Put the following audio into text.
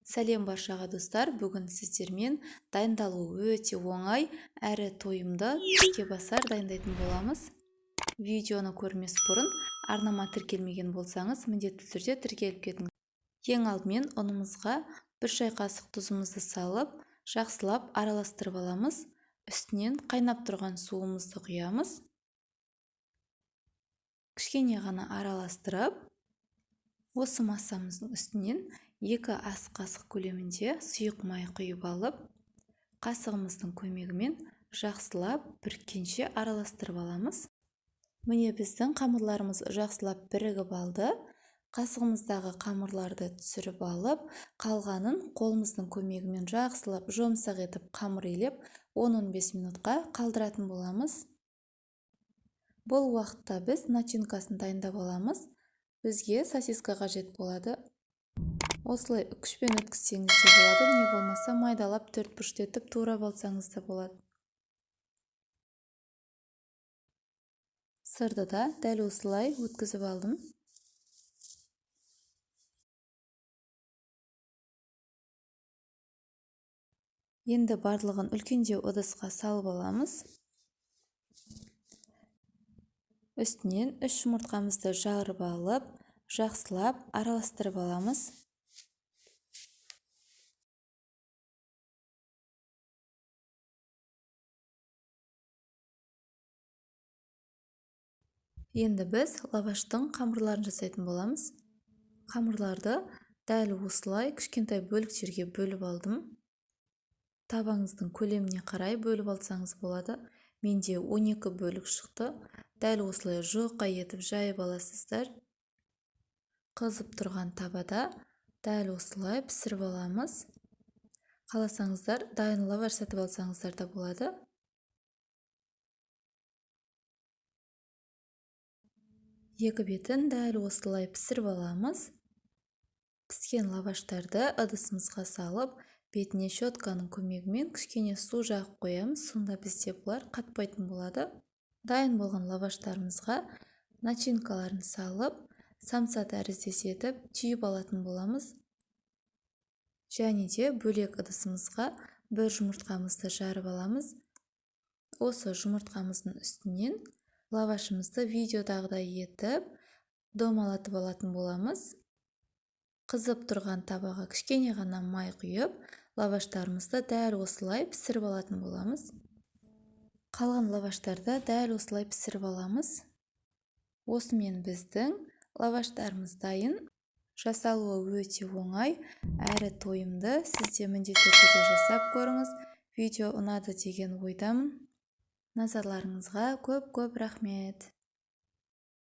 Сәлем баршаға достар, бүгін сіздермен дайындалу өте оңай әрі тойымды іске басар дайындайтын боламыз. Видеоны көрмес бұрын арнама тіркелмеген болсаңыз, міндетті түрде тіркеліп кетіңіз. Ең алдымен ұнымызға 1 шай қасық тұзымызды салып, жақсылап араластырып аламыз. Үстінен қайнап тұрған суымызды құямыз. Кішкене ғана араластырып, осы массамыздың үстінен 2 ас қасық көлемінде сұйық май құйып алып, қасығымыздың көмегімен жақсылап біріккенше араластырып аламыз. Міне біздің қамырларымыз жақсылап бірігіп алды. Қасығымыздағы қамырларды түсіріп алып, қалғанын қолымыздың көмегімен жақсылап жұмсақ етіп қамыр илеп 10-15 минутқа қалдыратын боламыз. Бұл уақытта біз начинкасын дайындап аламыз. Бізге сосиска қажет болады. Осылай күшпен өткізсеңіз де болады, не болмаса майдалап 4 бұрышты етіп турап алсаңыз да болады. Сырды да дәл осылай өткізіп алдым. Енді барлығын үлкендеу ыдысқа салып аламыз. Үстінен 3 жұмыртқамызды жарып алып, жақсылап араластырып аламыз. Енді біз лаваштың қамырларын жасайтын боламыз. Қамырларды дәл осылай кішкентай бөліктерге бөліп алдым. Табаңыздың көлеміне қарай бөліп алсаңыз болады. Менде 12 бөлік шықты. Дәл осылай жұқа етіп жайып аласыздар. Қызып тұрған табада дәл осылай пісіріп аламыз. Қаласаңыздар, дайын лаваш сатып алсаңыздар да болады. Екі бетін дәл осылай пісіріп аламыз. Піскен лаваштарды ыдысымызға салып, бетіне щетканың көмегімен кішкене су жағып қоямыз, сонда бізде бұлар қатпайтын болады. Дайын болған лаваштарымызға начинкаларын салып, самса тәріздес етіп түйіп алатын боламыз. Және де бөлек ыдысымызға 1 жұмыртқамызды жарып аламыз. Осы жұмыртқамыздың үстінен лавашымызды видеодағыдай етіп домалатып алатын боламыз. Қызып тұрған табаға кішкене ғана май құйып, лаваштарымызды дәл осылай пісіріп алатын боламыз. Қалған лаваштарды дәл осылай пісіріп аламыз. Осымен біздің лаваштарымыз дайын. Жасалуы өте оңай әрі тойымды. Сіз де міндетті түрде жасап көріңіз. Видео ұнады деген ойдамын. Назарларыңызға көп рахмет.